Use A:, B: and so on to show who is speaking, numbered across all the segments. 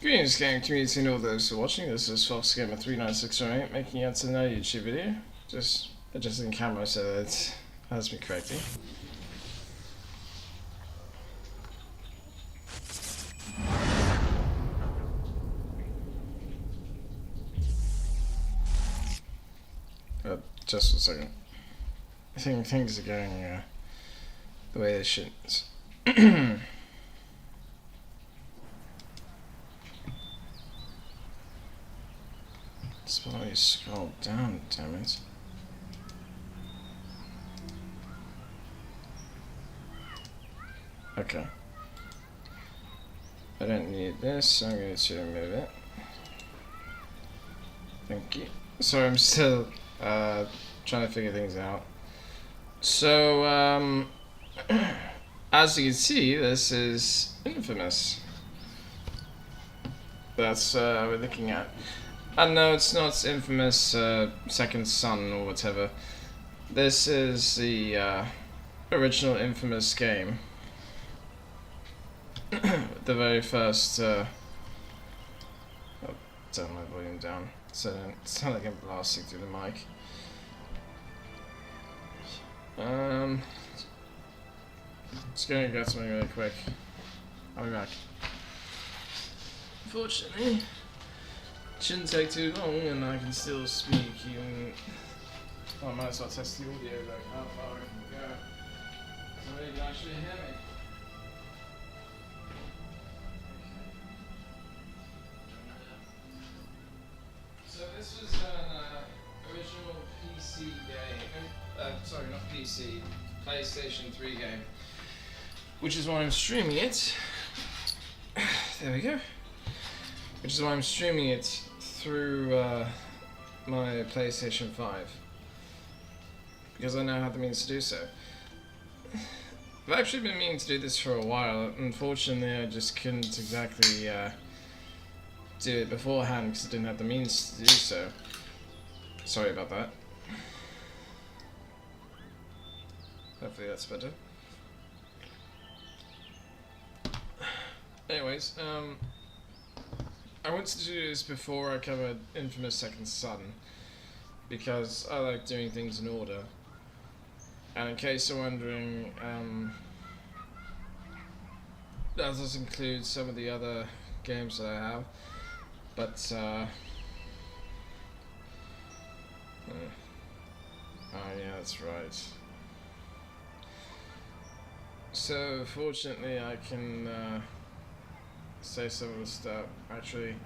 A: Greetings, game community, and all those who are watching. This is FoxGamer3968 making yet another YouTube video. Just adjusting the camera so that it has me correctly. Just a second. I think things are going the way they should. Slowly scroll down, damn it. Okay. I don't need this, so I'm going to remove it. Thank you. So I'm still trying to figure things out. So, as you can see, this is Infamous. That's we're looking at. And no, it's not Infamous Second Son or whatever. This is the original Infamous game. The very first. I'll turn my volume down so I don't sound like I'm blasting through the mic. Just gonna get something really quick. I'll be back. Unfortunately, it shouldn't take too long, and I can still speak even. Well, I might as well test the audio, like how far I can go. Somebody can actually hear me. So this was an original PC game. Sorry, not PC. PlayStation 3 game. Which is why I'm streaming it. There we go. Which is why I'm streaming it through my PlayStation 5. Because I now have the means to do so. I've actually been meaning to do this for a while. Unfortunately, I just couldn't exactly do it beforehand because I didn't have the means to do so. Sorry about that. Hopefully that's better. Anyways, I wanted to do this before I covered Infamous Second Son, because I like doing things in order. And in case you're wondering, that does include some of the other games that I have, but oh yeah, that's right. So fortunately I can say some of the stuff. Actually,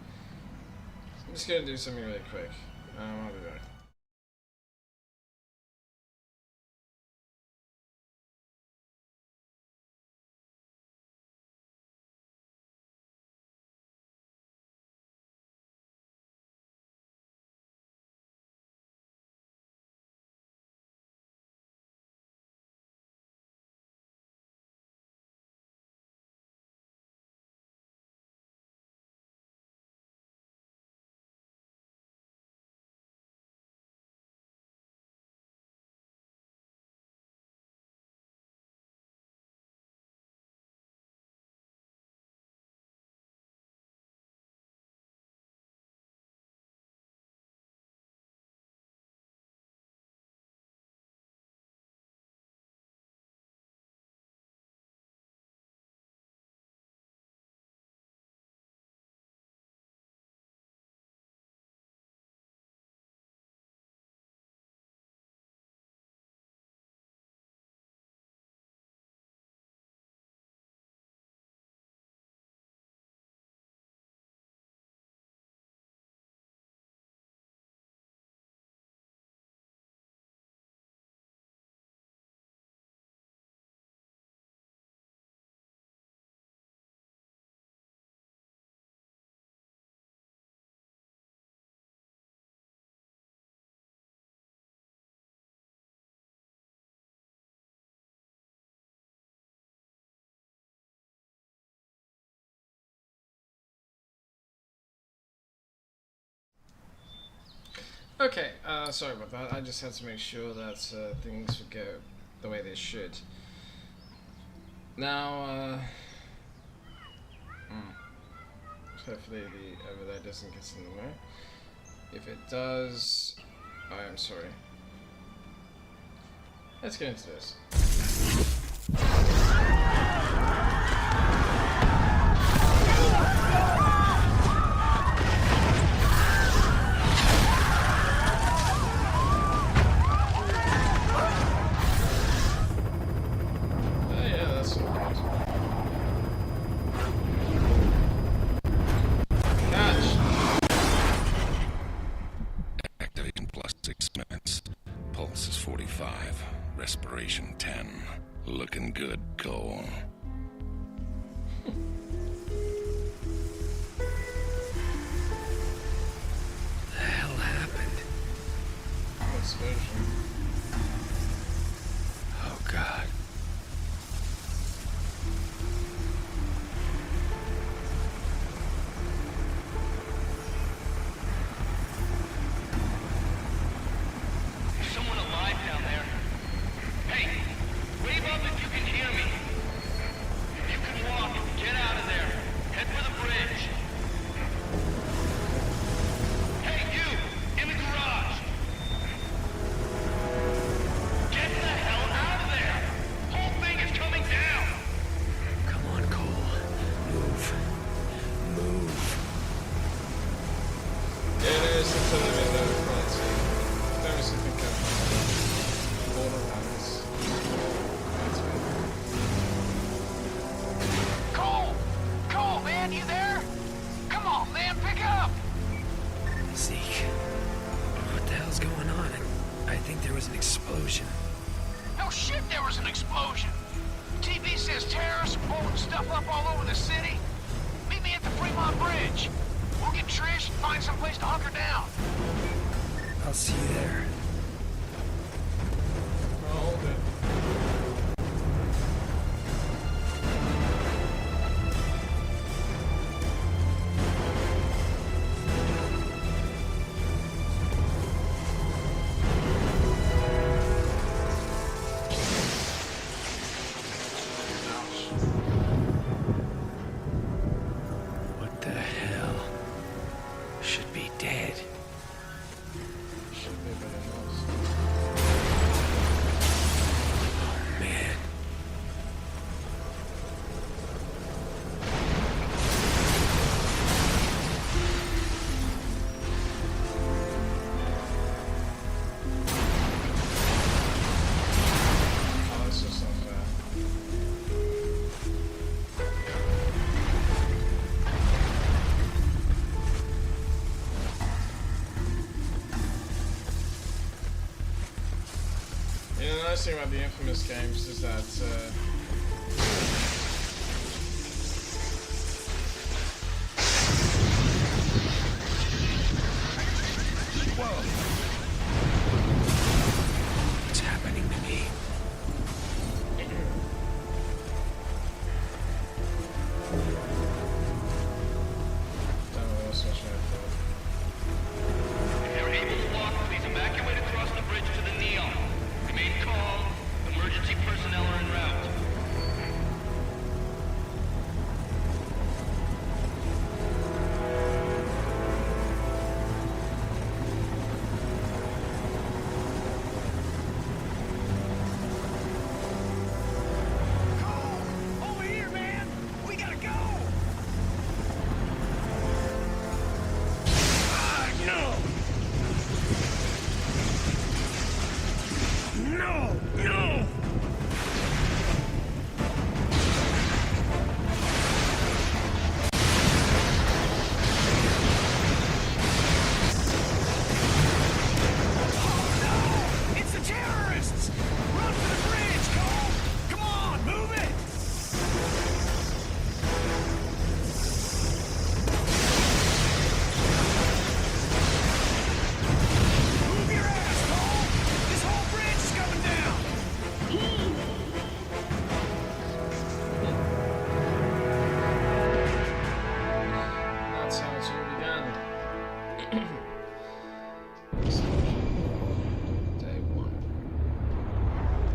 A: I'm just gonna do something really quick. I'll be back. Okay, sorry about that. I just had to make sure that things would go the way they should. Now, Hopefully the over there doesn't get in the way. If it does, I am sorry. Let's get into this.
B: Respiration 10. Looking good, Cole.
C: The hell happened?
A: Explosion.
C: Oh, God.
A: The nice thing about the Infamous games is that
C: What's happening to me?
D: If you're able to walk, please evacuate across the bridge to the Neon. Remain calm. Emergency personnel are en route.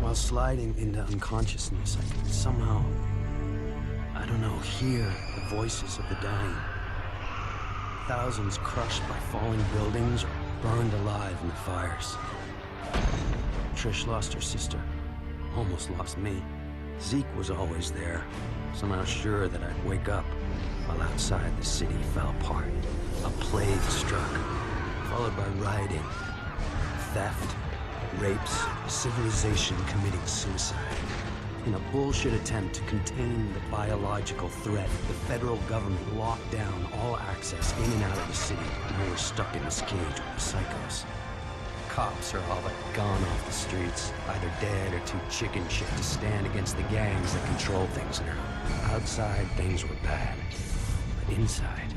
C: While sliding into unconsciousness, I can somehow, I don't know, hear the voices of the dying. thousands crushed by falling buildings or burned alive in the fires. Trish lost her sister, almost lost me. Zeke was always there, somehow sure that I'd wake up, while outside the city fell apart. A plague struck, followed by rioting, theft, rapes, civilization committing suicide. In a bullshit attempt to contain the biological threat, the federal government locked down all access in and out of the city, and we're stuck in this cage with the psychos. Cops are all but gone off the streets, either dead or too chicken shit to stand against the gangs that control things now. Outside, things were bad. But inside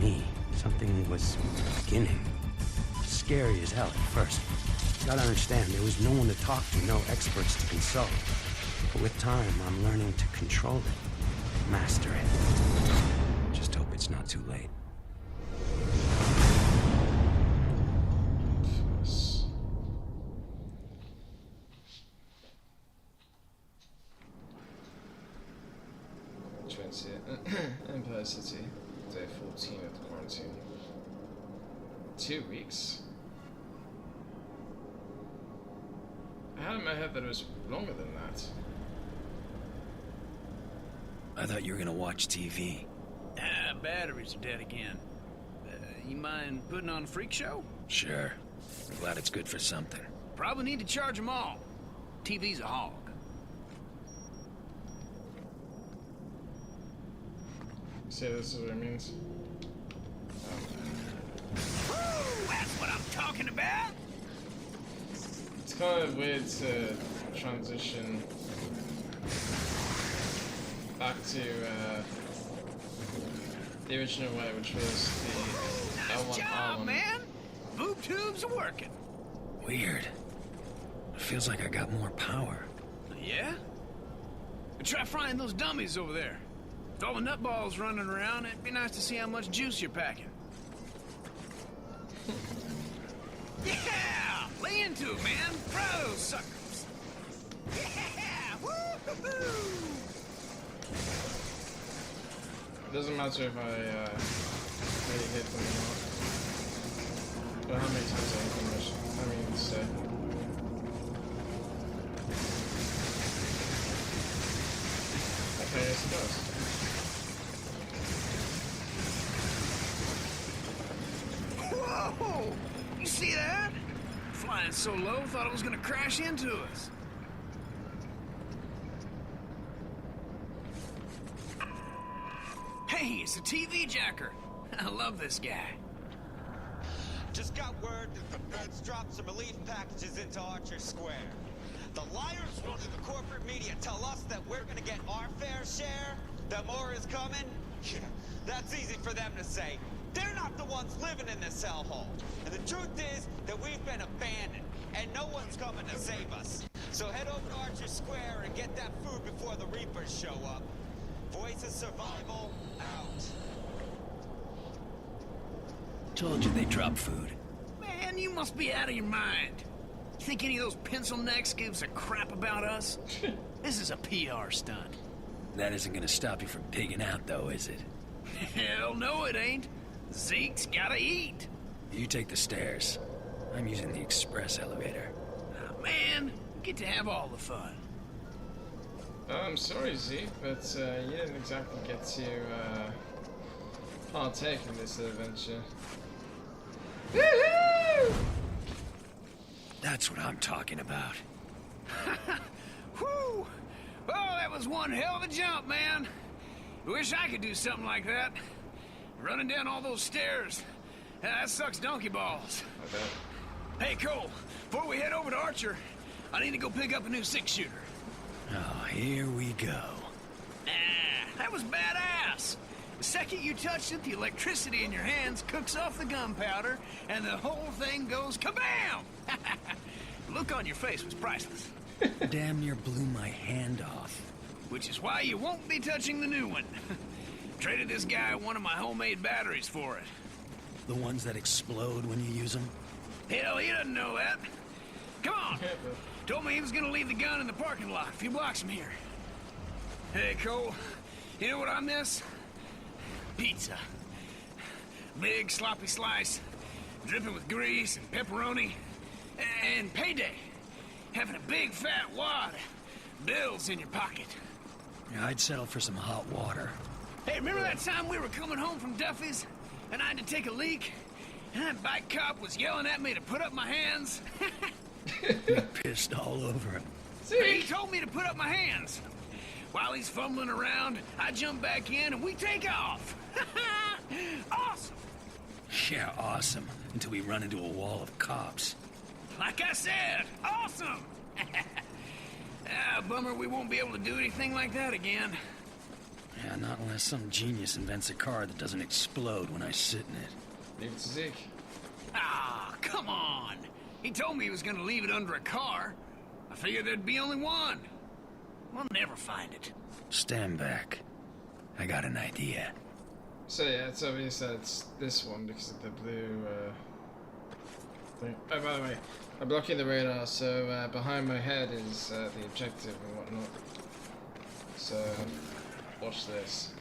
C: me, something was beginning. Scary as hell at first. Gotta understand, there was no one to talk to, no experts to consult. But with time, I'm learning to control it, master it. Just hope it's not too late.
A: Empire City, day 14 of the quarantine. 2 weeks? I had in my head that it was longer than that.
C: I thought you were gonna watch TV.
E: Batteries are dead again. You mind putting on a freak show?
C: Sure. Glad it's good for something.
E: Probably need to charge them all. TV's a hog.
A: See, this is what it means.
E: Woo! That's what I'm talking about!
A: It's kind of weird to transition back to the original way, which was the
E: Nice job,
A: L1R1.
E: man! Boob tubes are working.
C: Weird. It feels like I got more power.
E: Yeah? Try frying those dummies over there. With all the nutballs running around, it'd be nice to see how much juice you're packing. Yeah! Lay into it, man! Fry those suckers! Yeah! Woo-hoo-hoo!
A: Doesn't matter if I really hit them or not. But how many times I hit them, I mean, say. Okay, yes it does.
E: Whoa! You see that? Flying so low, thought it was gonna crash into us. Hey, it's a TV jacker. I love this guy.
F: Just got word that the feds dropped some relief packages into Archer Square. The liars running the corporate media tell us that we're gonna get our fair share, that more is coming. Yeah, that's easy for them to say. They're not the ones living in this hellhole. And the truth is that we've been abandoned, and no one's coming to save us. So head over to Archer Square and get that food before the Reapers show up. Voice of Survival, out.
C: Told you they drop food.
E: Man, you must be out of your mind. Think any of those pencil necks gives a crap about us? This is a PR stunt.
C: That isn't gonna stop you from pigging out, though, is it?
E: Hell no it ain't. Zeke's gotta eat.
C: You take the stairs. I'm using the express elevator.
E: Ah, man, get to have all the fun.
A: I'm sorry, Zeke, but you didn't exactly get to partake in this adventure. Woohoo!
C: That's what I'm talking about.
E: Whew! Oh, that was one hell of a jump, man. Wish I could do something like that. Running down all those stairs. That sucks donkey balls.
A: I bet.
E: Hey, Cole, before we head over to Archer, I need to go pick up a new six-shooter.
C: Oh, here we go.
E: Ah, that was badass. The second you touch it, the electricity in your hands cooks off the gunpowder, and the whole thing goes kabam! The look on your face was priceless.
C: Damn near blew my hand off.
E: Which is why you won't be touching the new one. Traded this guy one of my homemade batteries for it.
C: The ones that explode when you use them?
E: Hell, he doesn't know that. Come on. Told me he was gonna leave the gun in the parking lot a few blocks from here. Hey, Cole, you know what I miss? Pizza. Big sloppy slice, dripping with grease and pepperoni. And payday. Having a big fat wad of bills in your pocket.
C: Yeah, I'd settle for some hot water.
E: Hey, remember that time we were coming home from Duffy's and I had to take a leak? And that bike cop was yelling at me to put up my hands?
C: Pissed all over him.
E: He told me to put up my hands. While he's fumbling around, I jump back in and we take off. Awesome!
C: Yeah, awesome. Until we run into a wall of cops.
E: Like I said, awesome! Bummer we won't be able to do anything like that again.
C: Yeah, not unless some genius invents a car that doesn't explode when I sit in it.
A: Leave it to Zeke.
E: Ah, come on! He told me he was gonna leave it under a car. I figured there'd be only one. We'll never find it.
C: Stand back. I got an idea.
A: So yeah, it's obvious that it's this one because of the blue thing. Oh, by the way, I'm blocking the radar, so behind my head is the objective and whatnot. So, watch this.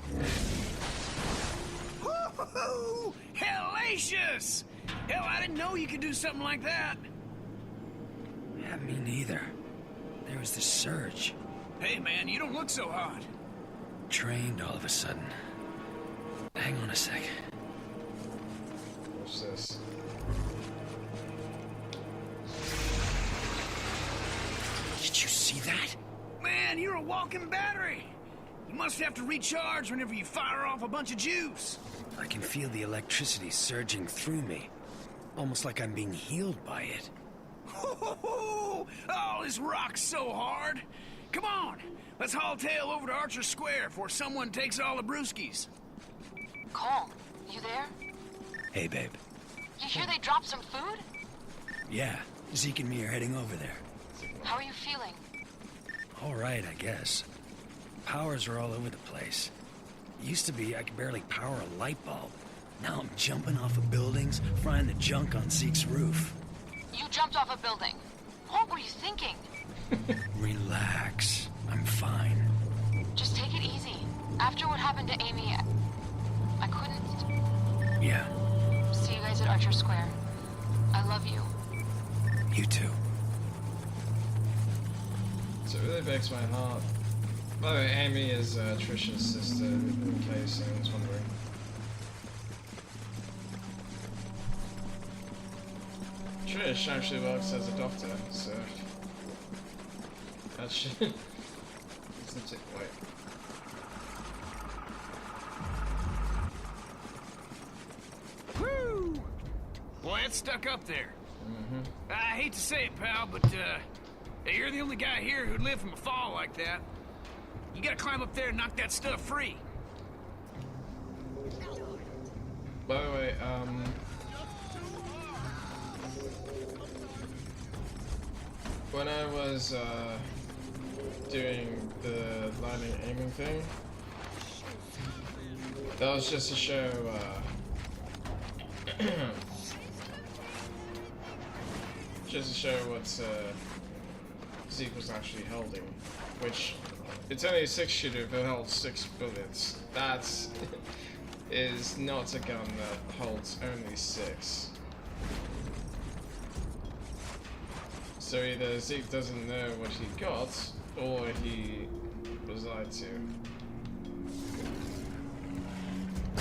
E: Woo-hoo-hoo! Hellacious! Hell, I didn't know you could do something like that.
C: Yeah, me neither. There was this surge.
E: Hey, man, you don't look so hot.
C: Trained all of a sudden. Hang on a sec.
A: Watch this.
C: Did you see that?
E: Man, you're a walking battery. You must have to recharge whenever you fire off a bunch of juice.
C: I can feel the electricity surging through me. Almost like I'm being healed by it.
E: Oh, this rocks so hard. Come on, let's haul tail over to Archer Square before someone takes all the brewskis.
G: Cole, you there?
C: Hey, babe.
G: You hear they dropped some food?
C: Yeah, Zeke and me are heading over there.
G: How are you feeling?
C: All right, I guess. Powers are all over the place. Used to be I could barely power a light bulb. Now I'm jumping off of buildings, frying the junk on Zeke's roof.
G: You jumped off a building. What were you thinking?
C: Relax. I'm fine.
G: Just take it easy. After what happened to Amy, I couldn't...
C: Yeah,
G: See you guys at Archer Square. I love you.
C: you too.
A: So it really breaks my heart. By the way, Amy is Trisha's sister, in case anyone's wondering. Trish actually works as a doctor, so... Actually... Isn't it? Wait.
E: Woo! Boy, it's stuck up there. I hate to say it, pal, but hey, you're the only guy here who'd live from a fall like that. You gotta climb up there and knock that stuff free.
A: By the way, when I was doing the lightning aiming thing, that was just to show what Zeke was actually holding, which it's only a 6-shooter if it holds 6 bullets. That is not a gun that holds only 6. So either Zeke doesn't know what he got, or he was lied to.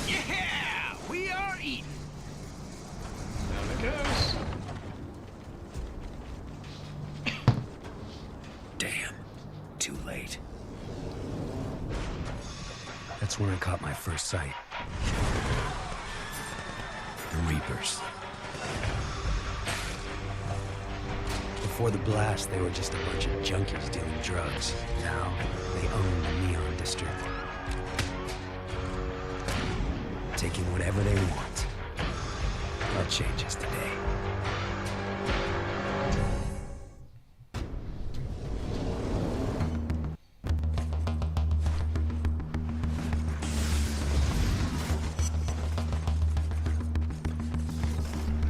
E: Yeah! We are eating!
A: Down it goes!
C: Damn. Too late. That's when I caught my first sight. The Reapers. Before the blast, they were just a bunch of junkies dealing drugs. Now, they own the Neon District. Taking whatever they want. That changes today.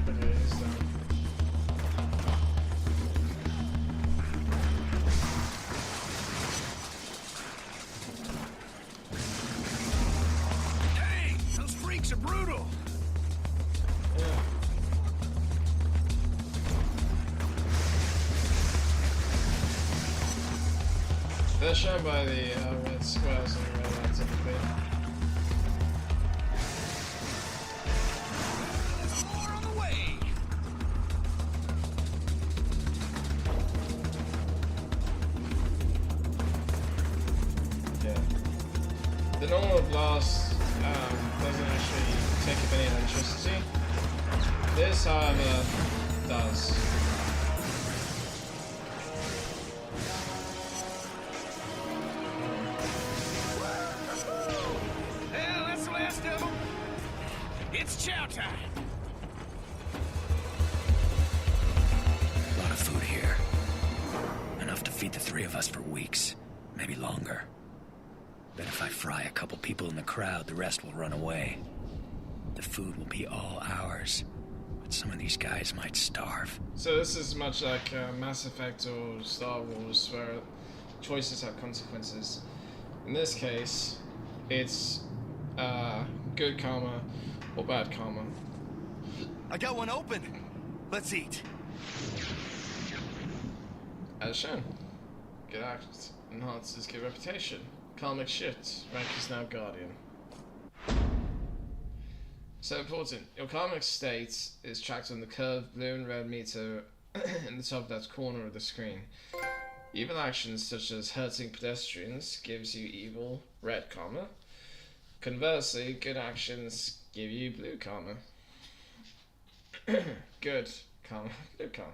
A: Okay, he's done.
E: Dang, those freaks are brutal.
A: They're shown by the red squares on the red line typically.
E: There's more on the way.
A: Yeah. The normal blast doesn't actually take up any electricity. This, however, does.
E: Well, that's the last of them. It's chow time.
C: A lot of food here. Enough to feed the three of us for weeks, maybe longer. Bet if I fry a couple people in the crowd, the rest will run away. The food will be all ours, but some of these guys might starve.
A: So this is much like Mass Effect or Star Wars, where choices have consequences. In this case, it's good karma or bad karma.
E: I got one open. Let's eat.
A: As shown. Good act enhances good reputation. Karmic shift. Rank is now Guardian. So important. Your karmic state is tracked on the curved blue and red meter in the top left corner of the screen. Evil actions such as hurting pedestrians gives you evil red karma. Conversely, good actions give you blue karma. Good karma, blue karma.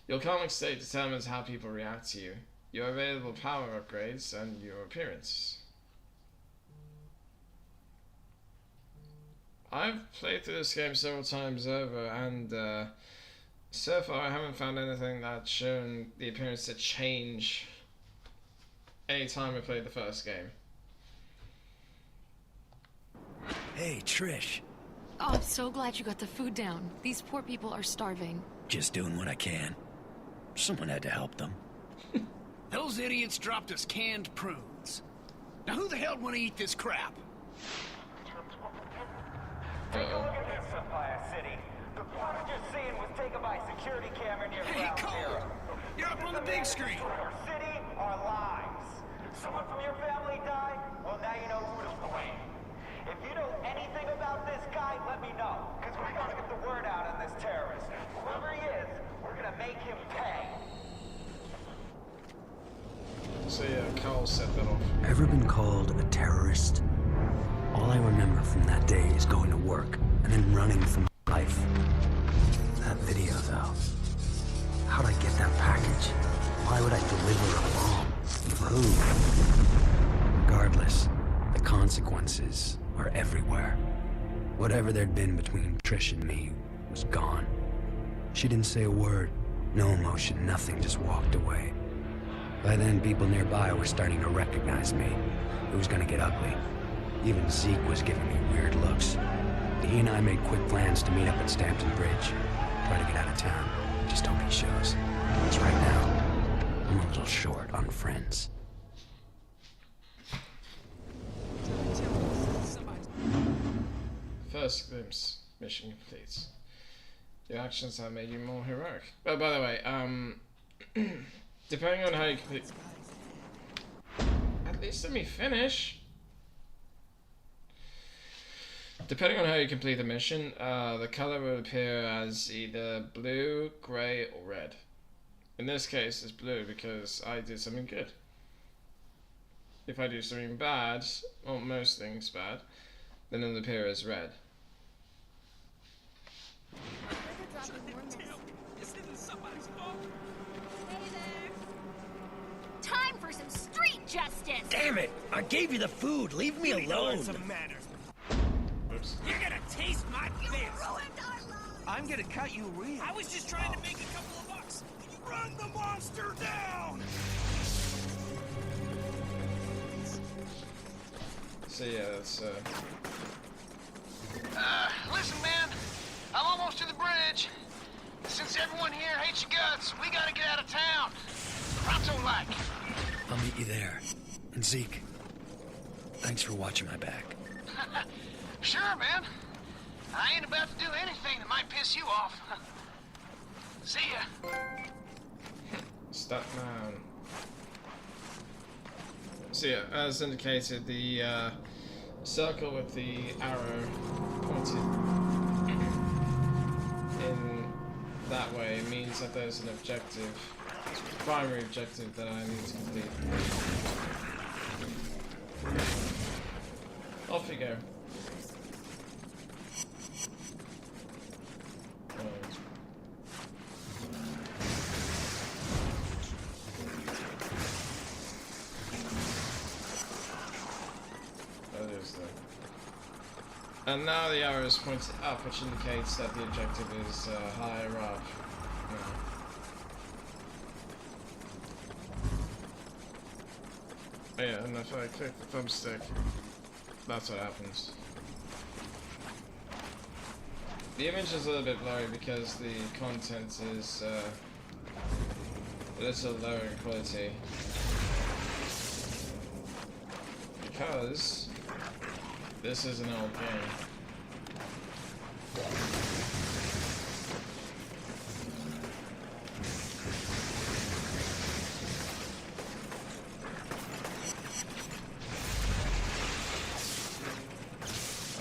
A: Your karmic state determines how people react to you, your available power upgrades, and your appearance. I've played through this game several times over, and so far I haven't found anything that's shown the appearance to change any time I played the first game.
C: Hey, Trish.
G: Oh, I'm so glad you got the food down. These poor people are starving.
C: Just doing what I can. Someone had to help them.
E: Those idiots dropped us canned prunes. Now who the hell want to eat this crap?
F: Take a look at this Empire City. The footage you're seeing was taken by security camera near
E: Hey,
F: Ground
E: Cole!
F: Zero.
E: You're up on the big screen.
F: Our city, our lives. Someone from your family died? Well, now you know who to blame. If you know anything about this guy, let me know. Because we gotta get the word out on this terrorist. Whoever he is, we're gonna make him pay.
A: So yeah, Carl set that off.
C: Ever been called a terrorist? All I remember from that day is going to work and then running from life. That video, though. How'd I get that package? Why would I deliver a bomb? For who? Regardless, the consequences are everywhere. Whatever there'd been between Trish and me was gone. She didn't say a word, no emotion, nothing, just walked away. By then, people nearby were starting to recognize me. It was gonna get ugly. Even Zeke was giving me weird looks. He and I made quick plans to meet up at Stampton Bridge. Try to get out of town. Just hope he shows. Because right now, I'm a little short on friends.
A: First glimpse, mission complete. Your actions have made you more heroic. Oh, by the way, depending on how you complete... At least let me finish. Depending on how you complete the mission, the color will appear as either blue, grey, or red. In this case, it's blue because I did something good. If I do something bad, or most things bad, then it'll appear as red.
H: Time for some street justice!
C: Damn it! I gave you the food! Leave me alone!
A: Oops.
E: You're gonna taste my
H: You
E: fist!
H: ruined our lives!
E: I'm gonna cut you real. I was just trying to make a couple of bucks. Run the monster down!
A: So yeah, that's
E: Listen, man. I'm almost to the bridge. Since everyone here hates your guts, we gotta get out of town. Pronto-like.
C: I'll meet you there. And Zeke, thanks for watching my back.
E: Sure, man. I ain't about to do anything that might piss you off. See ya.
A: Statman. So yeah, as indicated, the circle with the arrow pointed in that way means that there's an objective, primary objective that I need to complete. Off you go. And now the arrow is pointed up, which indicates that the objective is higher up. Oh yeah, and if I click the thumbstick, that's what happens. The image is a little bit blurry because the content is a little lower in quality. Because this is an old game.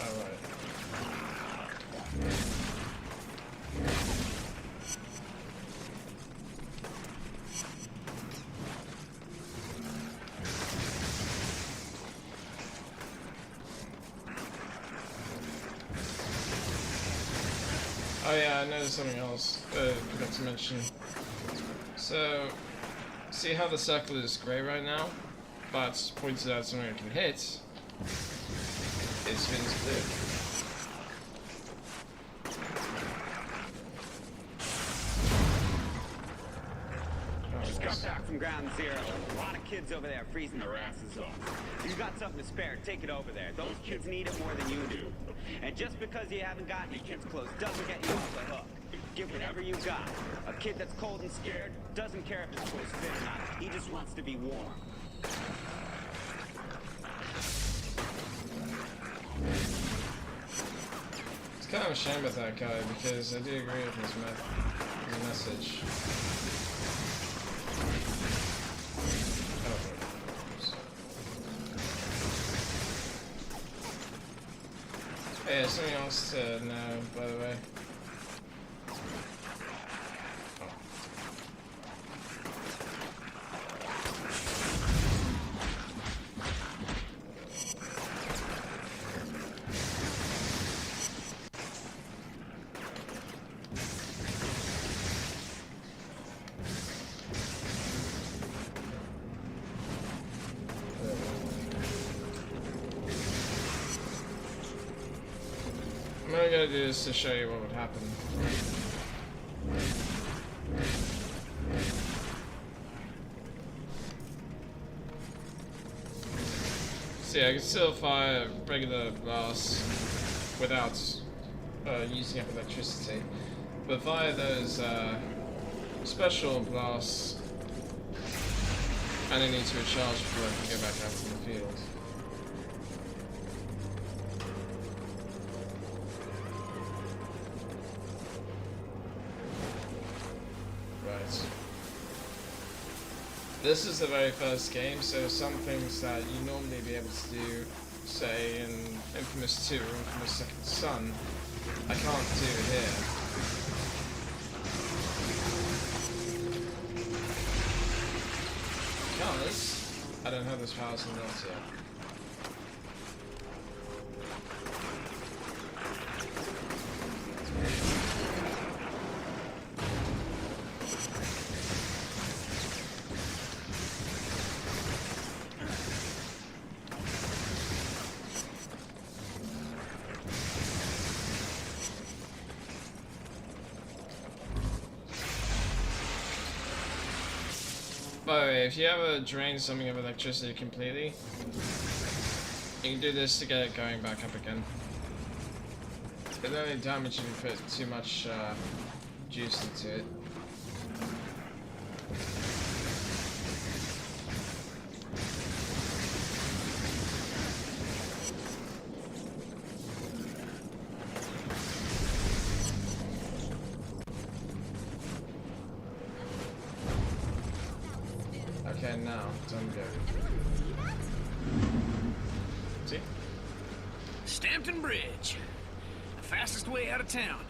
A: Alright. Oh yeah, I noticed something else. Forgot to mention. So, see how the circle is grey right now, but pointed out something I can hit. It spins blue.
F: Just got back from ground zero. A lot of kids over there freezing their asses off. If you got something to spare, take it over there. Those kids need it more than you do. And just because you haven't got any kids close doesn't get you off the hook. Give whatever you got. A kid that's cold and scared doesn't care if his clothes fit or not. He just wants to be warm.
A: It's kind of a shame about that guy because I do agree with his message. Hey, there's something else to know, by the way. What I'm gonna do is to show you what would happen. See, I can still fire regular blasts without using up electricity, but via those special blasts, I don't need to recharge before I can go back out to the field. This is the very first game, so some things that you normally be able to do, say in Infamous 2 or Infamous Second Son, I can't do here. Because I don't have those powers unlocked yet. By the way, if you ever drain something of electricity completely, you can do this to get it going back up again. It only damage if you put too much juice into it. Okay, now, time to go.
H: Everyone see that?
A: See?
E: Stampton Bridge. The fastest way out of town.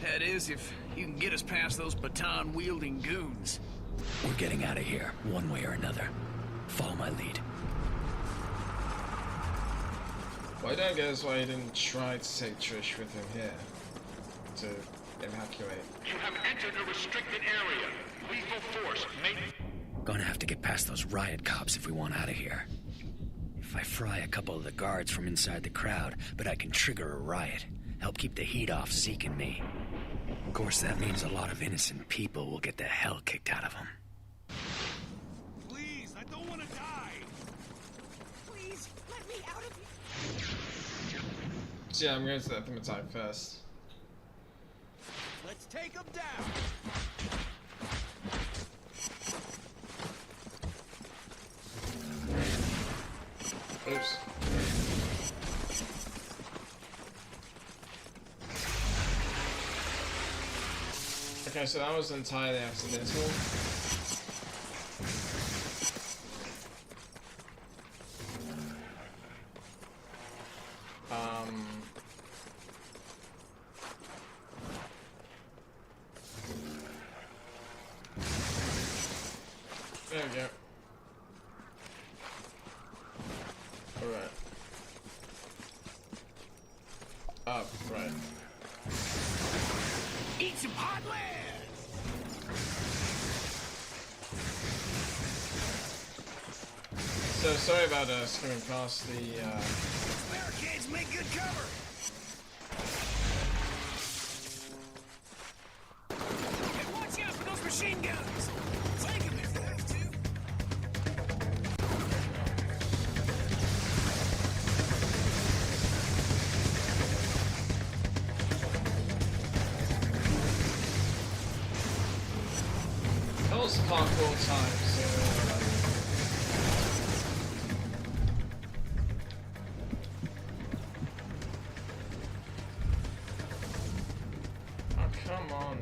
E: That is, if you can get us past those baton-wielding goons.
I: We're getting out of here, one way or another. Follow my lead.
A: Well, I don't guess why he didn't try to take Trish with him here to evacuate.
D: You have entered a restricted area. Lethal force.
I: Gonna have to get past those riot cops if we want out of here. If I fry a couple of the guards from inside the crowd, but I can trigger a riot. Help keep the heat off Zeke and me. Of course, that means a lot of innocent people will get the hell kicked out of them.
E: Please, I don't want to die.
H: Please, let me out of here.
A: So yeah, I'm going to let them attack first.
E: Let's take them down.
A: Oops. Okay, so that was entirely accidental. There we go. Alright. Up, right.
E: Eat some hot lead.
A: So sorry about skimming past the
E: Barricades make good cover. Hey, watch out for those machine guns. Take them if you have to.
A: those parkour times. Oh, come on.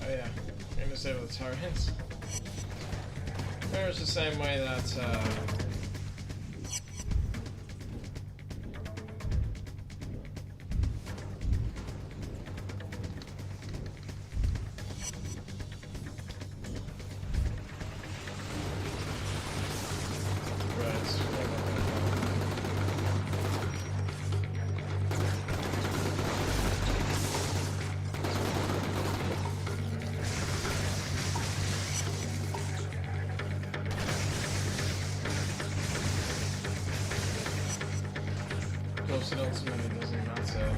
A: Oh yeah, I'm gonna disable the turrets. Very much the same way that it ultimately doesn't matter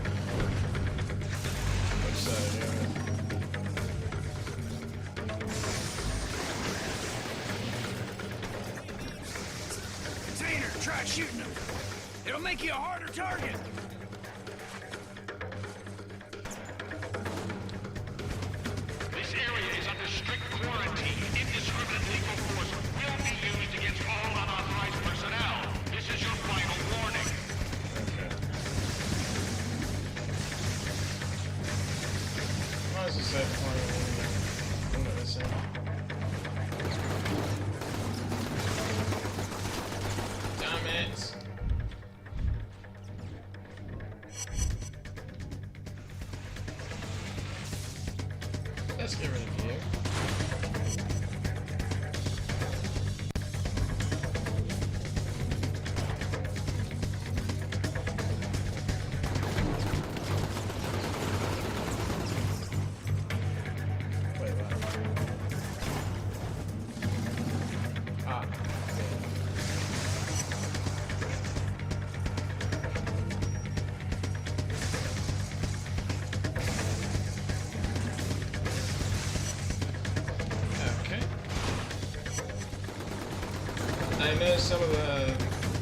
A: which side you're in.
E: Container, try shooting them. It'll make you a harder target.
D: This area is under strict quarantine. Indiscriminate lethal force will be used against all unauthorized personnel. This is your final warning.
A: Might as well say the final one that this in. Damn it! Let's get rid of you. Wait, what? Ah. Okay. I know some of the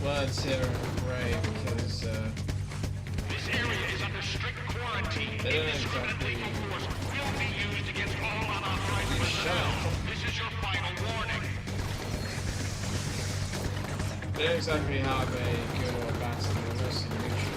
A: words here are grey because
D: This area is under strict quarantine.
A: they don't
D: Indiscriminate
A: exactly
D: lethal force will be used against all unauthorized personnel. This is your final warning.
A: they don't exactly have a good or bad thing. They're mostly neutral.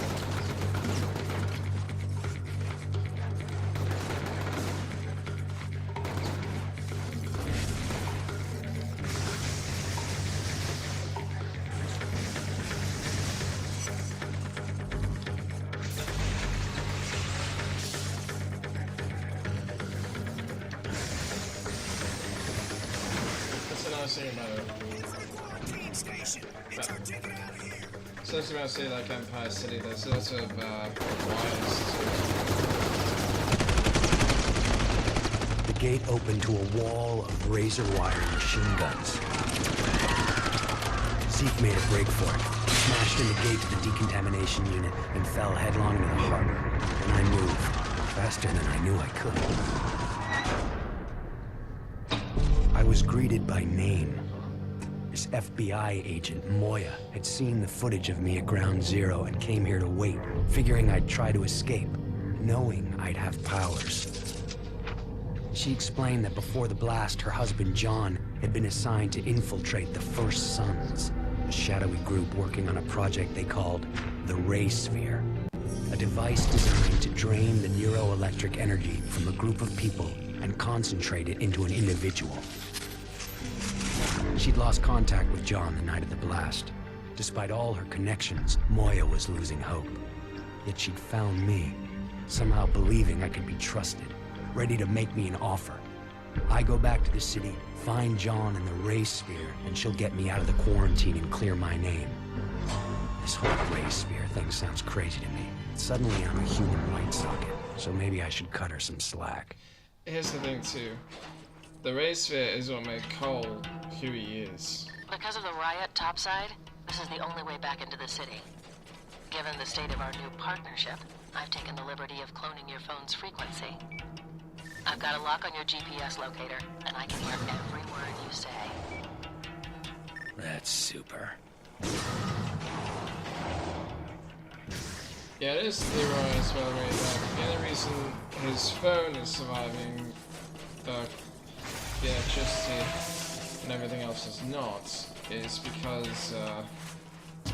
A: saying about it.
E: Quarantine station. It's our ticket out of here.
A: So I was about to say, like Empire City, there's lots of wires.
C: The gate opened to a wall of razor wire machine guns. Zeke made a break for it, smashed in the gate to the decontamination unit, and fell headlong into the harbor. And I moved, faster than I knew I could. I was greeted by name. This FBI agent, Moya, had seen the footage of me at Ground Zero and came here to wait, figuring I'd try to escape, knowing I'd have powers. She explained that before the blast, her husband John had been assigned to infiltrate the First Sons, a shadowy group working on a project they called the Ray Sphere, a device designed to drain the neuroelectric energy from a group of people and concentrate it into an individual. She'd lost contact with John the night of the blast. Despite all her connections, Moya was losing hope. Yet she'd found me, somehow believing I could be trusted, ready to make me an offer. I go back to the city, find John and the Ray Sphere, and she'll get me out of the quarantine and clear my name. This whole Ray Sphere thing sounds crazy to me. Suddenly I'm a human light socket, so maybe I should cut her some slack.
A: Here's the thing too. The Ray Sphere is what made Cole who he is.
G: Because of the riot topside, this is the only way back into the city. Given the state of our new partnership, I've taken the liberty of cloning your phone's frequency. I've got a lock on your GPS locator, and I can hear every word you say.
I: That's super.
A: Yeah, it is Leroy as well, right? The only reason his phone is surviving the electricity and everything else is not is because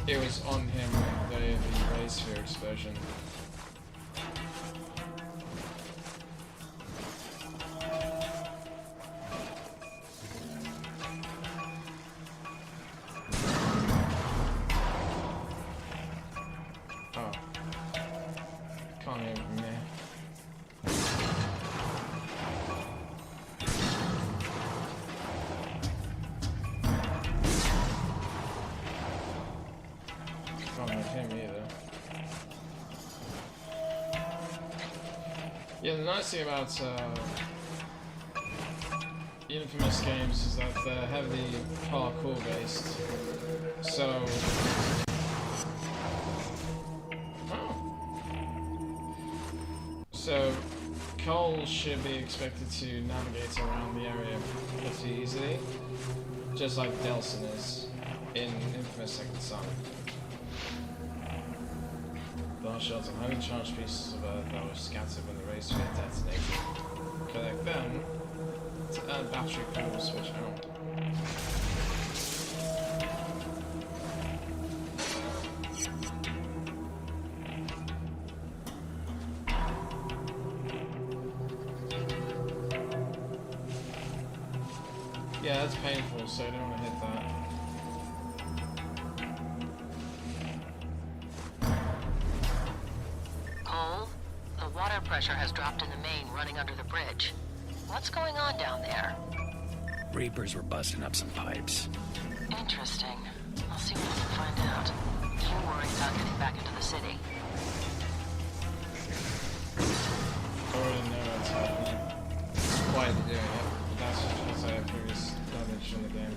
A: it was on him on the day of the Ray Sphere explosion. Oh. Can't hear from there. Him either. Yeah, the nice thing about Infamous games is that they're heavily parkour based. So Cole should be expected to navigate around the area pretty easily, just like Delsin is in Infamous Second Son. Large shells and highly charged pieces of earth that were scattered when the Ray Sphere detonated. Collect them to add battery power switch out. Yeah, that's painful, so I don't want to hit that.
G: Water pressure has dropped in the main running under the bridge. What's going on down there?
I: Reapers were busting up some pipes.
G: Interesting. I'll see what I can find out. You're worried about getting back into the city.
A: I already know what's happening. Why are they doing it? But that's just because I have previous knowledge in the game.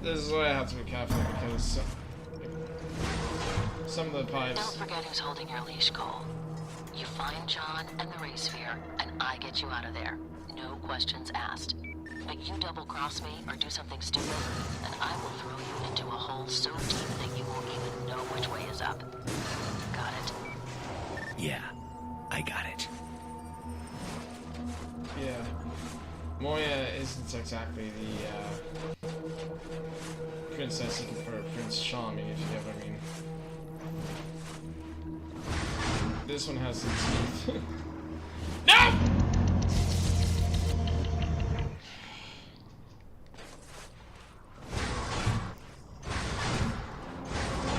A: This is why I have to be careful because some of the pipes.
G: Don't forget who's holding your leash, Cole. You find John and the Ray Sphere, and I get you out of there. No questions asked. But you double-cross me or do something stupid, and I will throw you into a hole so deep that you won't even know which way is up. Got it?
I: Yeah, I got it.
A: Yeah. Moya isn't exactly the princess you can put Prince Charming, if you get what I mean. this one has some teeth. No!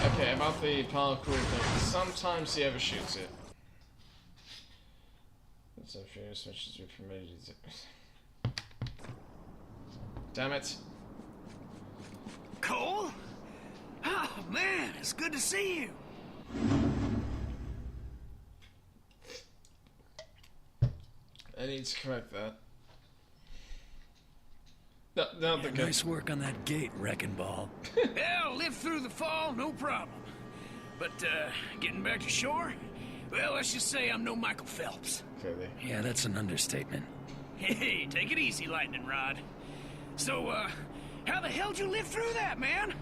A: Okay, about the parkour thing. Sometimes he overshoots it. That's a few switches we permitted. Damn it.
E: Cole? Oh, man, it's good to see you.
A: I need to correct that. No,
I: Yeah, nice work on that gate, Wrecking Ball.
E: Yeah, lived through the fall, no problem. But, getting back to shore? Well, let's just say I'm no Michael Phelps.
A: Clearly.
I: Yeah, that's an understatement.
E: Hey, take it easy, Lightning Rod. So, how the hell'd you live through that, man?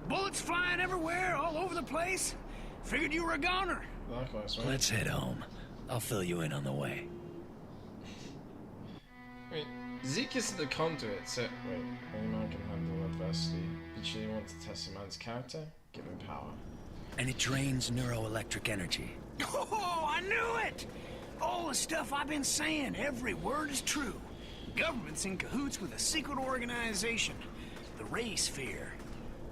E: Bullets flying everywhere, all over the place? Figured you were a goner.
A: Likewise, right?
I: Let's head home. I'll fill you in on the way.
A: I mean, Zeke isn't the conduit, so... Wait, any man can handle adversity. Did you want to test a man's character? Give him power.
I: And it drains neuroelectric energy.
E: Oh, I knew it! All the stuff I've been saying, every word is true. Government's in cahoots with a secret organization, the Ray Sphere.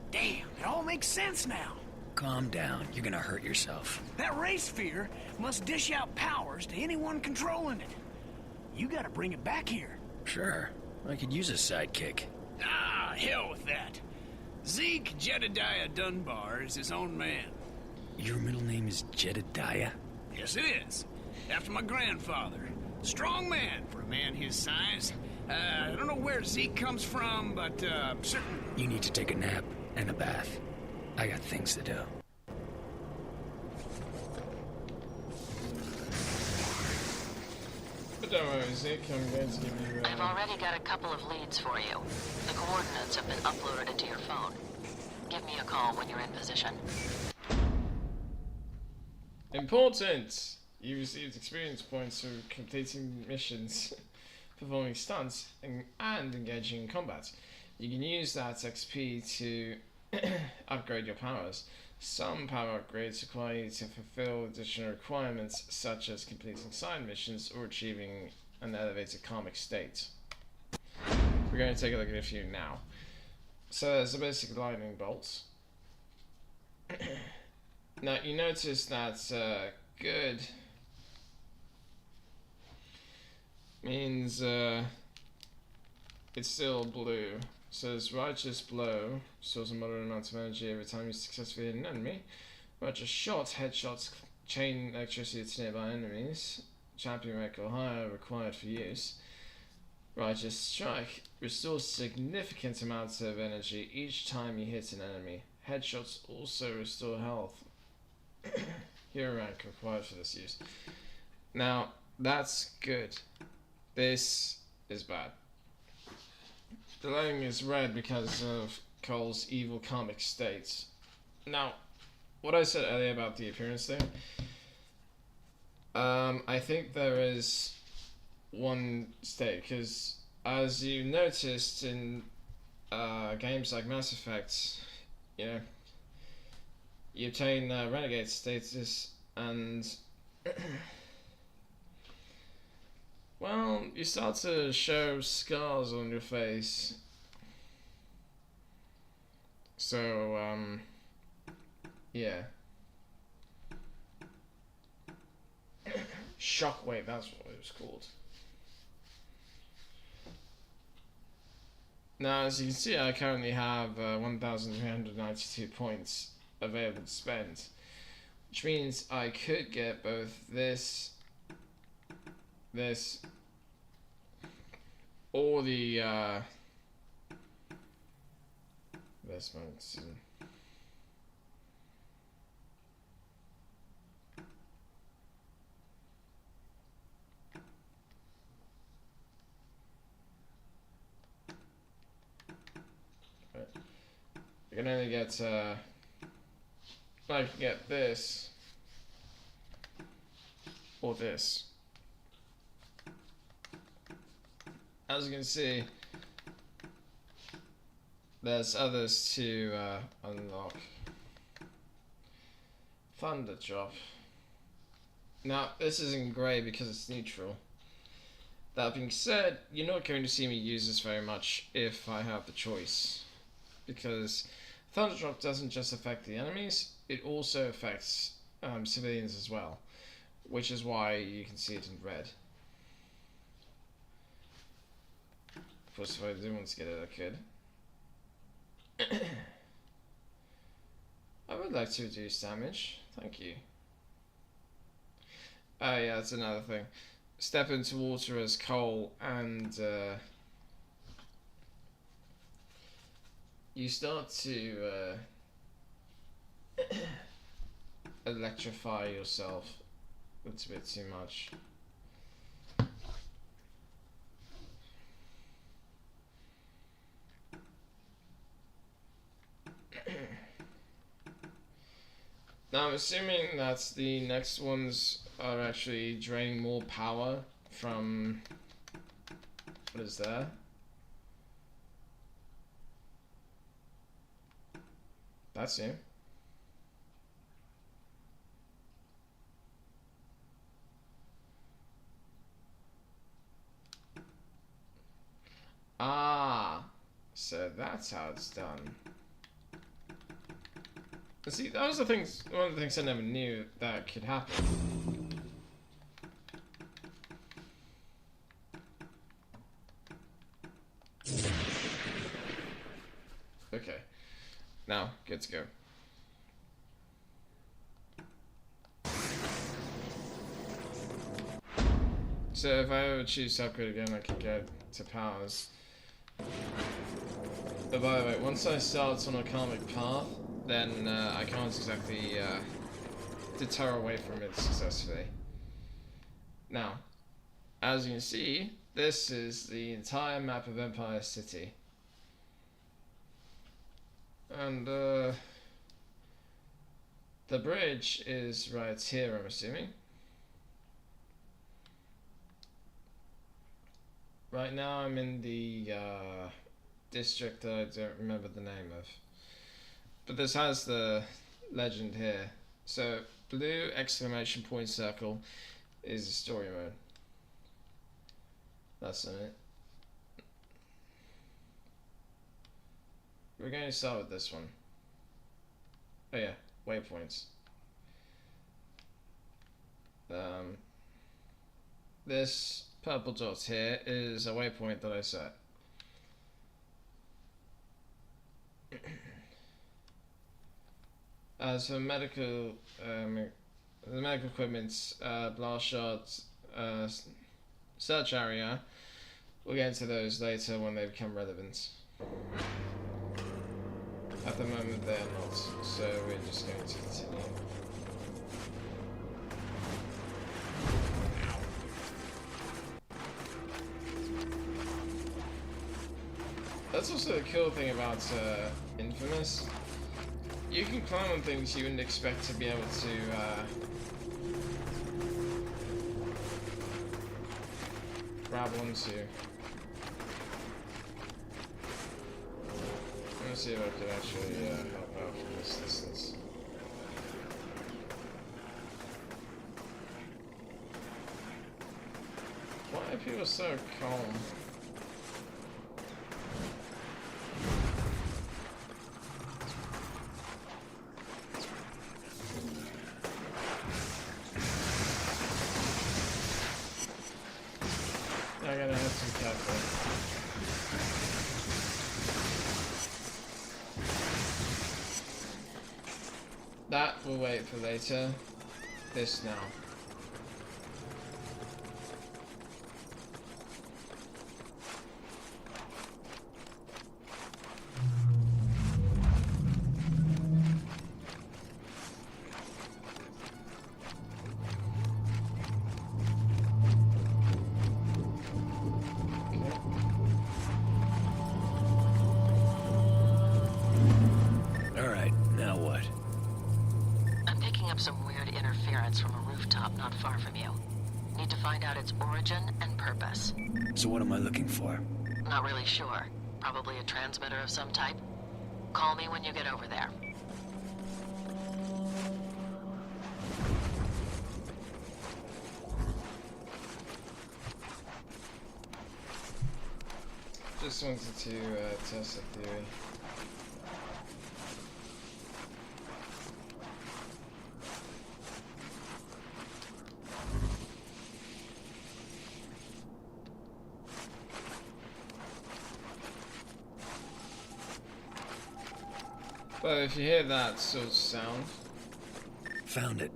E: Damn, it all makes sense now.
I: Calm down, you're gonna hurt yourself.
E: That Ray Sphere must dish out powers to anyone controlling it. You gotta bring it back here.
I: Sure, I could use a sidekick.
E: Ah, hell with that. Zeke Jedediah Dunbar is his own man.
I: Your middle name is Jedediah?
E: Yes, it is. After my grandfather. Strong man for a man his size. I don't know where Zeke comes from, but, certain...
I: You need to take a nap and a bath. I got things to do.
A: But don't worry, Zeke, I'm going to give you...
G: I've already got a couple of leads for you. The coordinates have been uploaded into your phone. Give me a call when you're in position.
A: Important! You received experience points for completing missions, performing stunts, and engaging in combat. You can use that XP to upgrade your powers. Some power upgrades require you to fulfill additional requirements, such as completing side missions or achieving an elevated karmic state. We're going to take a look at a few now. So there's the basic lightning bolts. Now you notice that good means it's still blue. So it's righteous blow, stores a moderate amount of energy every time you successfully hit an enemy. Righteous shot, headshots chain electricity to nearby enemies. Champion rank or higher required for use. Righteous strike restores significant amounts of energy each time you hit an enemy. Headshots also restore health. Hero rank required for this use. Now, that's good. This is bad. The lighting is red because of Cole's evil karmic states. Now, what I said earlier about the appearance thing, I think there is one state, because as you noticed in games like Mass Effect, you know, you obtain renegade status and well, you start to show scars on your face. So, yeah. Shockwave, that's what it was called. Now, as you can see, I currently have 1,392 points available to spend, which means I could get both this, or the investments. Right. I can only get I can get this or this. As you can see, there's others to unlock. Thunder Drop. Now, this isn't grey because it's neutral. That being said, you're not going to see me use this very much if I have the choice. Because Thunderdrop doesn't just affect the enemies, it also affects civilians as well. Which is why you can see it in red. Of course, if I do want to get it, I could. I would like to reduce damage. Thank you. Oh yeah, that's another thing. Step into water as coal and you start to electrify yourself. It's a bit too much. Now I'm assuming that the next ones are actually draining more power from what is there? That's new. Ah, so that's how it's done. See, that was one of the things I never knew that could happen. Okay, now, good to go. So if I ever choose to upgrade again, I can go to powers. But by the way, once I start on a karmic path, then I can't exactly deter away from it successfully. Now, as you can see, this is the entire map of Empire City. And the bridge is right here, I'm assuming. Right now I'm in the district that I don't remember the name of. But this has the legend here. So, blue exclamation point circle is the story mode. That's in it. We're going to start with this one. Oh yeah, waypoints. This purple dot here is a waypoint that I set. As for medical, the medical equipment, blast shots, search area, we'll get into those later when they become relevant. At the moment they're not, so we're just going to continue. That's also the cool thing about Infamous. You can climb on things you wouldn't expect to be able to grab onto. Let me see if I can actually help out from this distance. Why are people so calm? I gotta have some capital. That will wait for later. This now.
I: Alright, now what?
G: I'm picking up some weird interference from a rooftop not far from you. Need to find out its origin and purpose.
I: So what am I looking for?
G: Not really sure. Probably a transmitter of some type. Call me when you get over there.
A: Just wanted to test the theory. But if you hear that sort of sound,
I: Found it.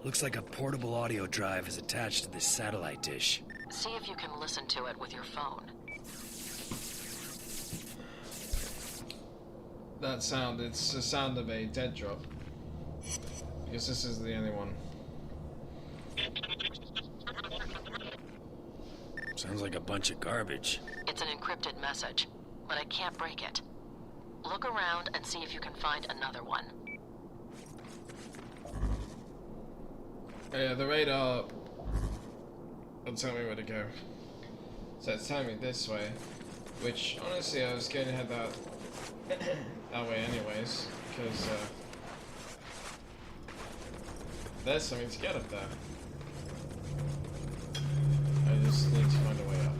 I: Looks like a portable audio drive is attached to this satellite dish.
G: See if you can listen to it with your phone.
A: that sound, it's the sound of a dead drop. Because this is the only one.
I: Sounds like a bunch of garbage.
G: It's an encrypted message, but I can't break it. Look around and see if you can find another one.
A: Yeah, the radar will tell me where to go. So it's telling me this way, which honestly I was going to head that way anyways, because there's something to get up there. I just need to find a way up.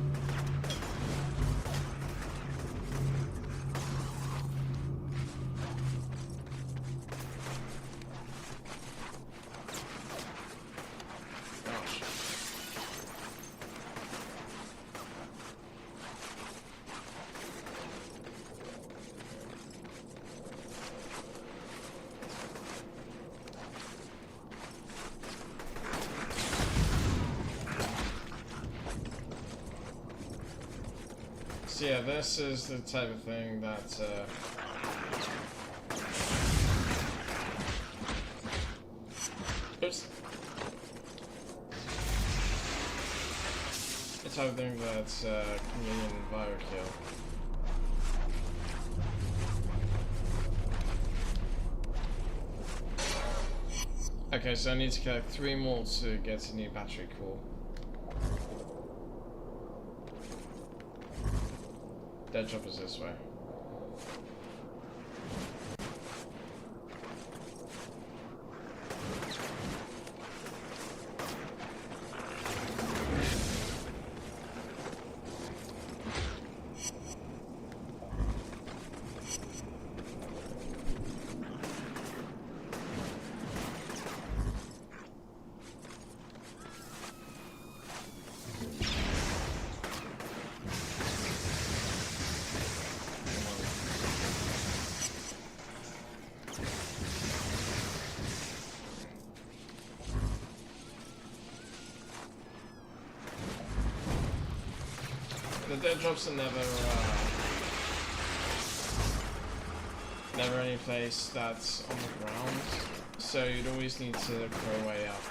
A: Gosh. So yeah, this is the type of thing that oops. The type of thing that's Canadian Envirokill. Okay, so I need to collect 3 more to get a new battery core. Dead drop is this way. The dead drops are never any place that's on the ground, so you'd always need to look for a way up.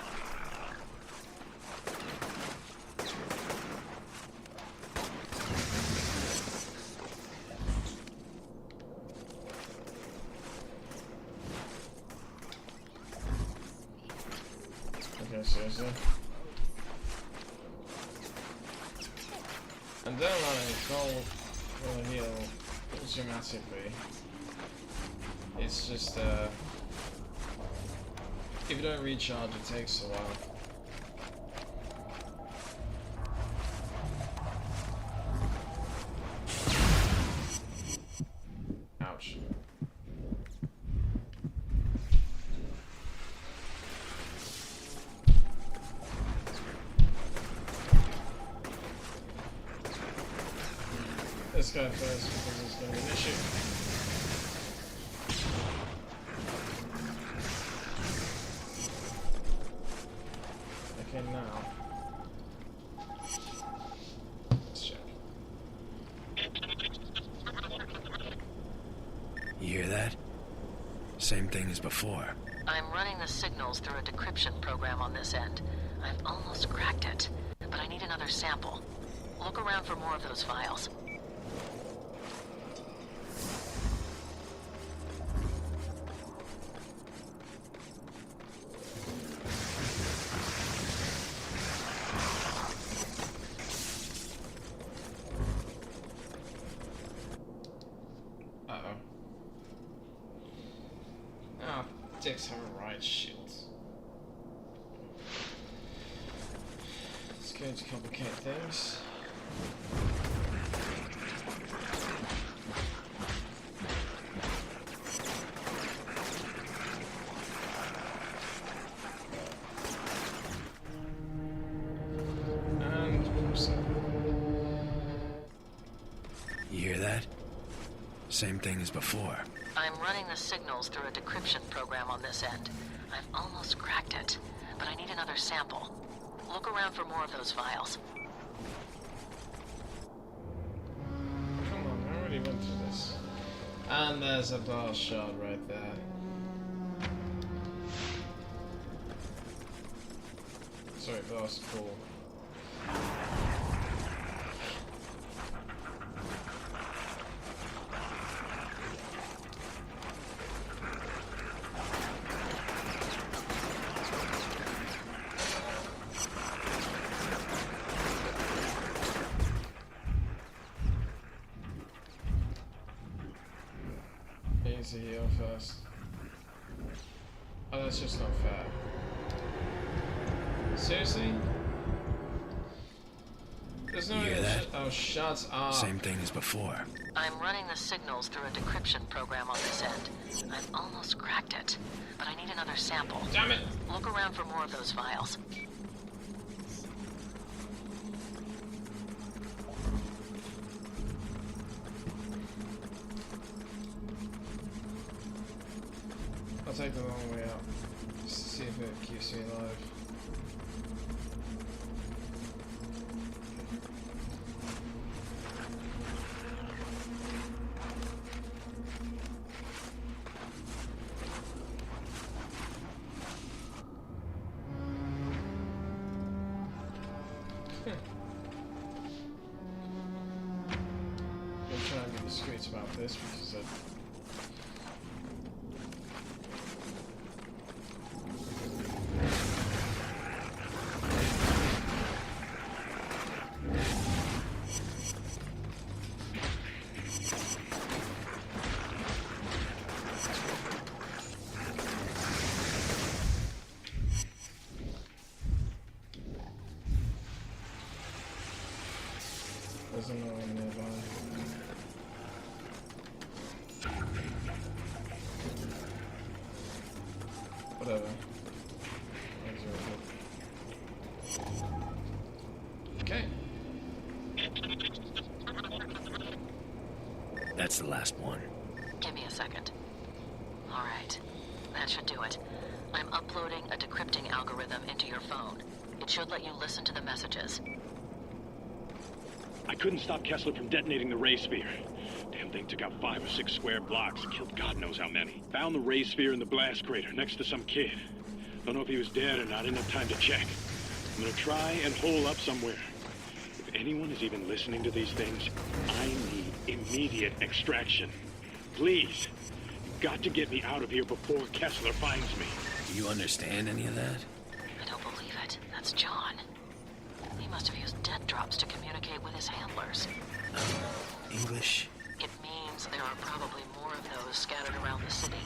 A: Okay, seriously. And then gold will heal dramatically. It's just if you don't recharge, it takes a while. Ouch. This guy first because it's going to be an issue. Okay, now. Let's check.
I: You hear that? Same thing as before.
G: I'm running the signals through a decryption program on this end. I've almost cracked it, but I need another sample. Look around for more of those files.
A: Dicks have a riot shield. It's going to complicate things.
I: that? Same thing as before.
G: I'm running the signals through a decryption program on this end. I've almost cracked it, but I need another sample. Look around for more of those files.
A: Come on, I already went through this. And there's a blast shard right there. Sorry, blast call. Easy heal first. Oh, that's just not fair. Seriously? There's no
I: You hear that?
A: Oh, shut up.
I: Same thing as before.
G: I'm running the signals through a decryption program on this end. I've almost cracked it, but I need another sample.
A: Damn it!
G: Look around for more of those files.
A: I'll take the long way out, just to see if it keeps me alive. I'm trying to be discreet about this because there's another one nearby. Whatever. Okay.
I: That's the last one.
G: Give me a second. All right. That should do it. I'm uploading a decrypting algorithm into your phone. It should let you listen to the messages.
J: I couldn't stop Kessler from detonating the ray sphere. Damn thing took out 5 or 6 square blocks, killed God knows how many. Found the ray sphere in the blast crater next to some kid. Don't know if he was dead or not, didn't have time to check. I'm gonna try and hole up somewhere. If anyone is even listening to these things, I need immediate extraction. Please, you've got to get me out of here before Kessler finds me.
I: Do you understand any of that?
G: I don't believe it. That's John. He must have used dead drops to communicate with his handlers.
I: English?
G: It means there are probably more of those scattered around the city.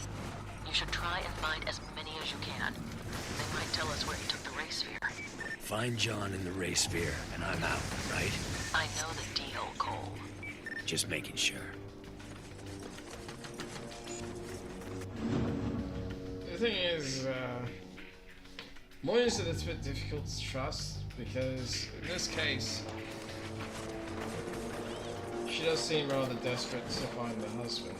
G: You should try and find as many as you can. They might tell us where he took the ray sphere.
I: Find John in the ray sphere, and I'm out, right?
G: I know the deal, Cole.
I: Just making sure.
A: The thing is, Moya is a little bit difficult to trust because in this case, she does seem rather desperate to find the husband.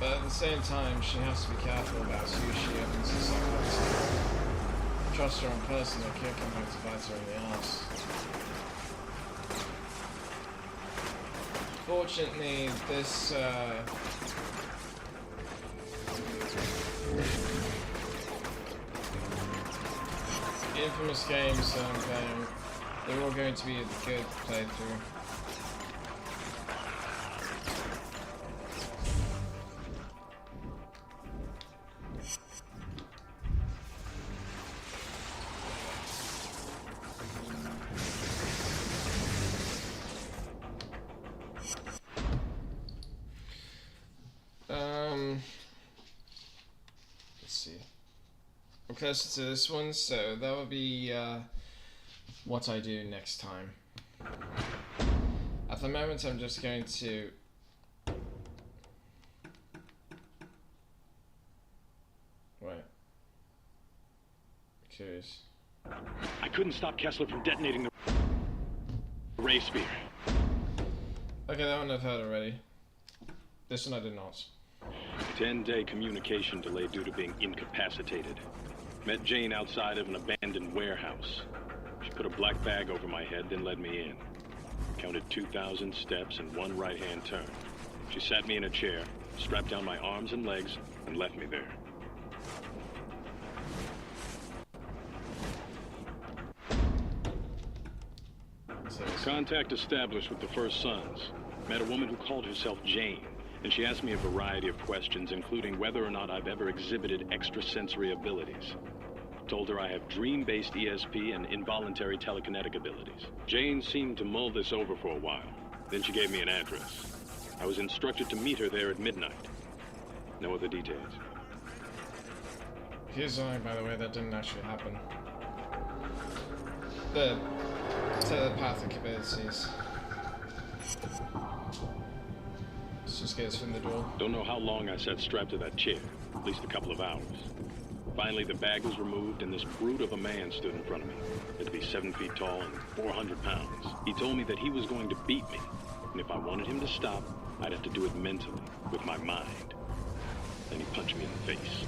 A: But at the same time, she has to be careful about who she opens herself up to. Trust her own person, or could come back to bite her in the ass. Fortunately, this the Infamous games I'm playing, they're all going to be a good playthrough. Let's see. I'm closer to this one, so that will be what I do next time. At the moment, I'm just going to wait. Curious.
J: I couldn't stop Kessler from detonating the... Ray Spear.
A: Okay, that one I've heard already. This one I did not.
J: 10-day communication delay due to being incapacitated. Met Jane outside of an abandoned warehouse. She put a black bag over my head, then led me in. Counted 2,000 steps and one right-hand turn. She sat me in a chair, strapped down my arms and legs, and left me there. Contact established with the First Sons. Met a woman who called herself Jane, and she asked me a variety of questions, including whether or not I've ever exhibited extrasensory abilities. Told her I have dream-based ESP and involuntary telekinetic abilities. Jane seemed to mull this over for a while. Then she gave me an address. I was instructed to meet her there at midnight. No other details.
A: Here's something, by the way, that didn't actually happen. The telepathic abilities. Let's just get us from the door.
J: Don't know how long I sat strapped to that chair. At least a couple of hours. Finally, the bag was removed, and this brute of a man stood in front of me. He had to be 7 feet tall and 400 pounds. He told me that he was going to beat me, and if I wanted him to stop, I'd have to do it mentally, with my mind. Then he punched me in the face.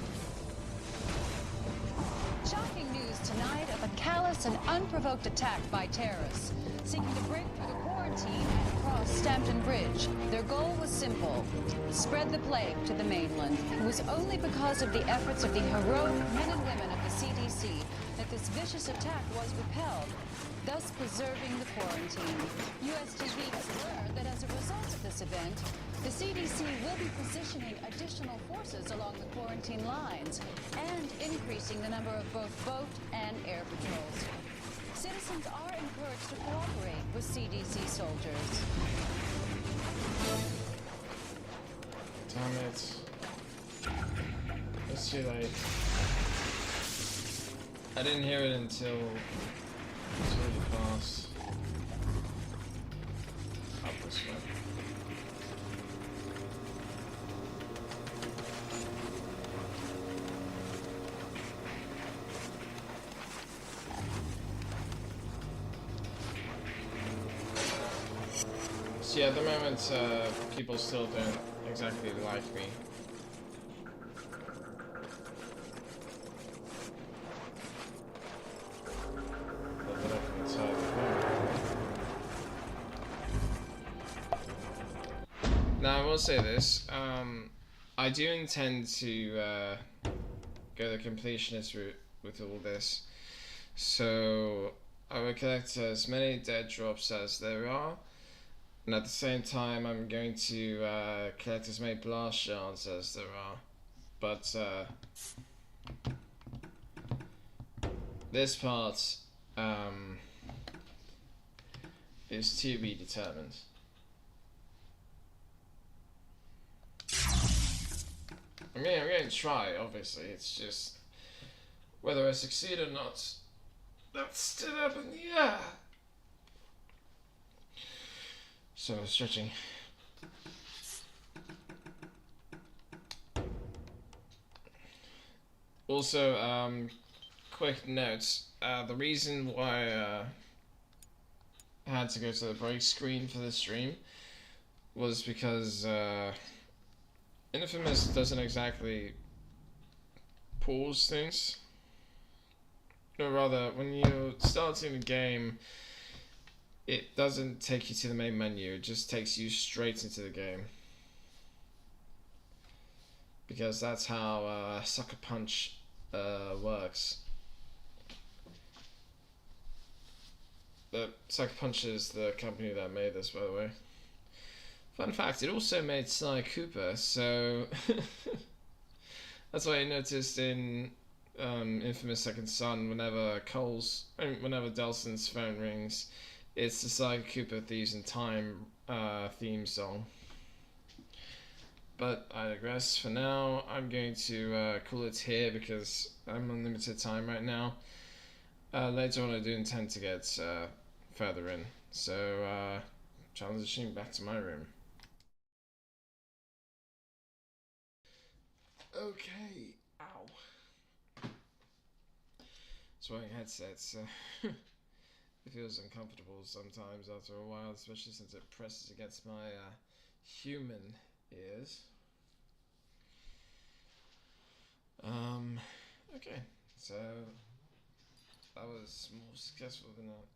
K: Shocking news tonight of a callous and unprovoked attack by terrorists seeking to break through the quarantine and cross Stampton Bridge. Their goal was simple: spread the plague to the mainland. It was only because of the efforts of the heroic men and women of the CDC that this vicious attack was repelled, thus preserving the quarantine. US TV has learned that as a result of this event, the CDC will be positioning additional forces along the quarantine lines and increasing the number of both boat and air patrols. Citizens are encouraged to cooperate with CDC soldiers.
A: Damn it. It's too late. I didn't hear it until it's really fast. Up this way. So yeah, at the moment, people still don't exactly like me. Now I will say this, I do intend to go the completionist route with all this, so I will collect as many dead drops as there are, and at the same time I'm going to collect as many blast shards as there are, but this part is to be determined. I mean, I'm going to try, obviously, it's just whether I succeed or not, that's still up in the air. So, stretching. Also, quick note, the reason why I had to go to the break screen for the stream was because Infamous doesn't exactly pause things. No, rather, when you're starting the game, it doesn't take you to the main menu, it just takes you straight into the game. Because that's how Sucker Punch works. Sucker Punch is the company that made this, by the way. Fun fact, it also made Sly Cooper, so that's why I noticed in Infamous Second Son, whenever Delson's phone rings, it's the Sly Cooper Thieves in Time theme song. But I digress. For now, I'm going to call it here because I'm on limited time right now. Later on I do intend to get further in, so transitioning back to my room. Okay, ow. It's wearing headsets, so it feels uncomfortable sometimes after a while, especially since it presses against my human ears. Okay, so that was more successful than that.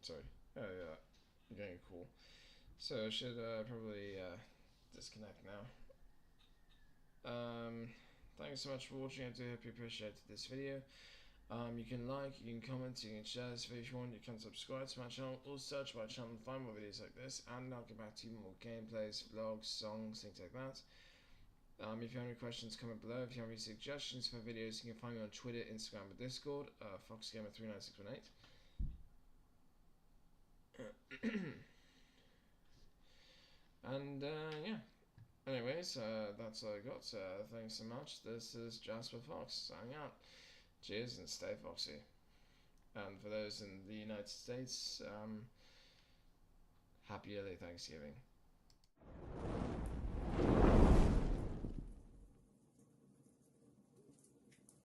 A: Sorry. Oh yeah, I'm getting cool. So I should probably disconnect now. Thanks so much for watching. I do hope you appreciated this video. You can like, you can comment, you can share this video if you want. You can subscribe to my channel or search my channel and find more videos like this, and I'll get back to you more gameplays, vlogs, songs, things like that. If you have any questions, comment below. If you have any suggestions for videos, you can find me on Twitter, Instagram, or Discord, FoxGamer39618. And yeah. Anyways, that's all I got. Thanks so much. This is Jasper Fox signing out. Cheers and stay foxy. And for those in the United States, happy early Thanksgiving.